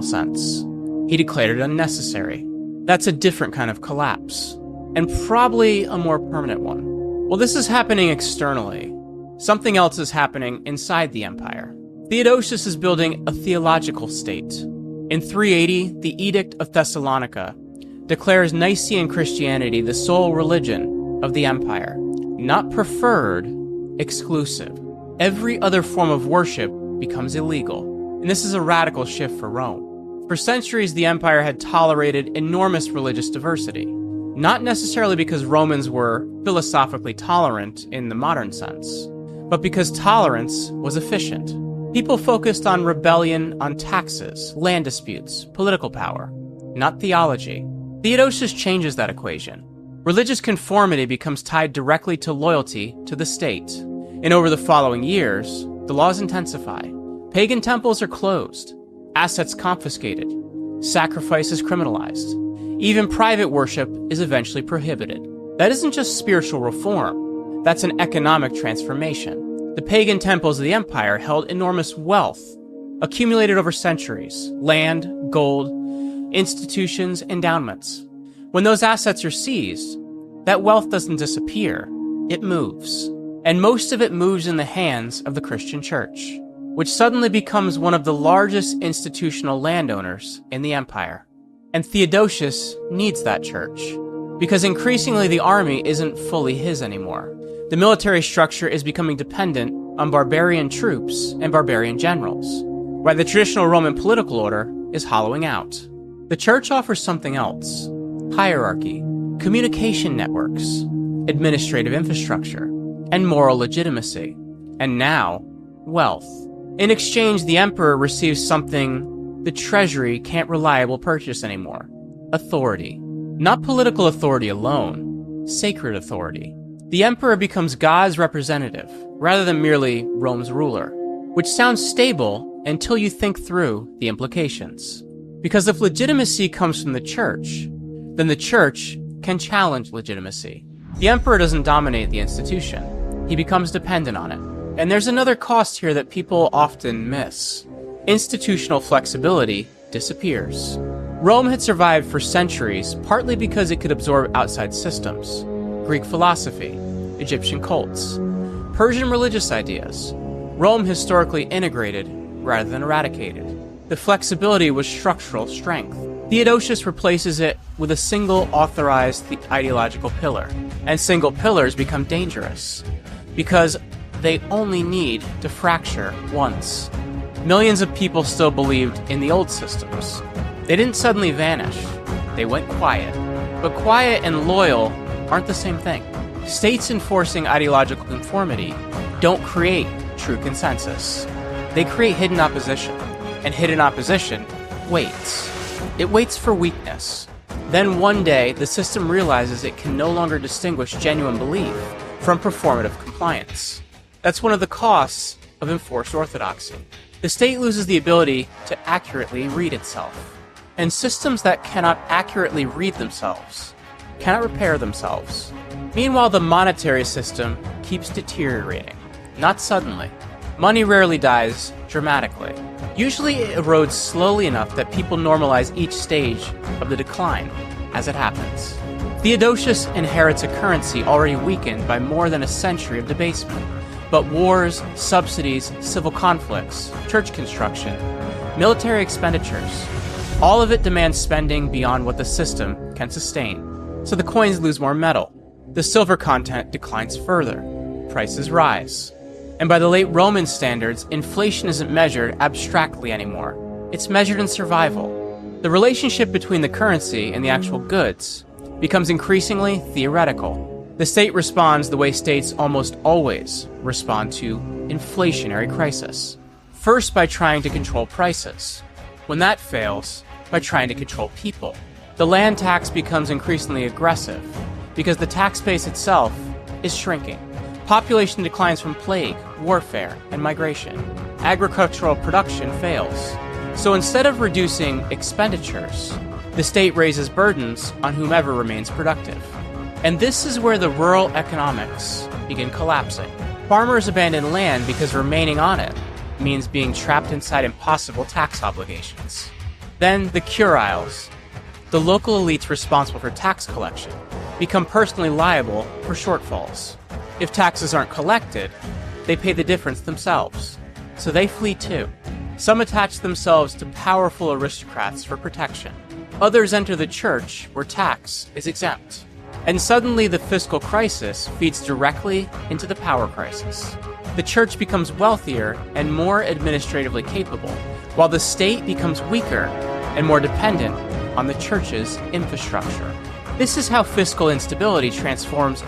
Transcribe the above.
sense. He declared it unnecessary. That's a different kind of collapse, and probably a more permanent one. Well, this is happening externally. Something else is happening inside the empire. Theodosius is building a theological state. In 380, the Edict of Thessalonica declares Nicene Christianity the sole religion of the empire. Not preferred, exclusive. Every other form of worship becomes illegal. And this is a radical shift for Rome. For centuries, the empire had tolerated enormous religious diversity. Not necessarily because Romans were philosophically tolerant in the modern sense, but because tolerance was efficient. People focused on rebellion, on taxes, land disputes, political power, not theology. Theodosius changes that equation. Religious conformity becomes tied directly to loyalty to the state. And over the following years, the laws intensify. Pagan temples are closed, assets confiscated, sacrifices criminalized. Even private worship is eventually prohibited. That isn't just spiritual reform, that's an economic transformation. The pagan temples of the empire held enormous wealth, accumulated over centuries: land, gold, institutions, endowments. When those assets are seized, that wealth doesn't disappear, it moves. And most of it moves in the hands of the Christian church, which suddenly becomes one of the largest institutional landowners in the empire. And Theodosius needs that church, because increasingly the army isn't fully his anymore. The military structure is becoming dependent on barbarian troops and barbarian generals, while the traditional Roman political order is hollowing out. The church offers something else: hierarchy, communication networks, administrative infrastructure, and moral legitimacy. And now, wealth. In exchange, the emperor receives something the treasury can't reliably purchase anymore: authority. Not political authority alone, sacred authority. The emperor becomes God's representative, rather than merely Rome's ruler, which sounds stable until you think through the implications. Because if legitimacy comes from the church, then the church can challenge legitimacy. The emperor doesn't dominate the institution, he becomes dependent on it. And there's another cost here that people often miss. Institutional flexibility disappears. Rome had survived for centuries partly because it could absorb outside systems: Greek philosophy, Egyptian cults, Persian religious ideas. Rome historically integrated rather than eradicated. The flexibility was structural strength. Theodosius replaces it with a single authorized ideological pillar, and single pillars become dangerous because they only need to fracture once. Millions of people still believed in the old systems. They didn't suddenly vanish, they went quiet. But quiet and loyal aren't the same thing. States enforcing ideological conformity don't create true consensus. They create hidden opposition, and hidden opposition waits. It waits for weakness. Then one day, the system realizes it can no longer distinguish genuine belief from performative compliance. That's one of the costs of enforced orthodoxy. The state loses the ability to accurately read itself. And systems that cannot accurately read themselves cannot repair themselves. Meanwhile, the monetary system keeps deteriorating. Not suddenly. Money rarely dies dramatically. Usually it erodes slowly enough that people normalize each stage of the decline as it happens. Theodosius inherits a currency already weakened by more than a century of debasement. But wars, subsidies, civil conflicts, church construction, military expenditures, all of it demands spending beyond what the system can sustain. So the coins lose more metal. The silver content declines further. Prices rise. And by the late Roman standards, inflation isn't measured abstractly anymore. It's measured in survival. The relationship between the currency and the actual goods becomes increasingly theoretical. The state responds the way states almost always respond to inflationary crisis. First, by trying to control prices. When that fails, by trying to control people. The land tax becomes increasingly aggressive because the tax base itself is shrinking. Population declines from plague, warfare, and migration. Agricultural production fails. So instead of reducing expenditures, the state raises burdens on whomever remains productive. And this is where the rural economics begin collapsing. Farmers abandon land because remaining on it means being trapped inside impossible tax obligations. Then the curiles, the local elites responsible for tax collection, become personally liable for shortfalls. If taxes aren't collected, they pay the difference themselves, so they flee too. Some attach themselves to powerful aristocrats for protection. Others enter the church where tax is exempt. And suddenly the fiscal crisis feeds directly into the power crisis. The church becomes wealthier and more administratively capable, while the state becomes weaker and more dependent on the church's infrastructure. This is how fiscal instability transforms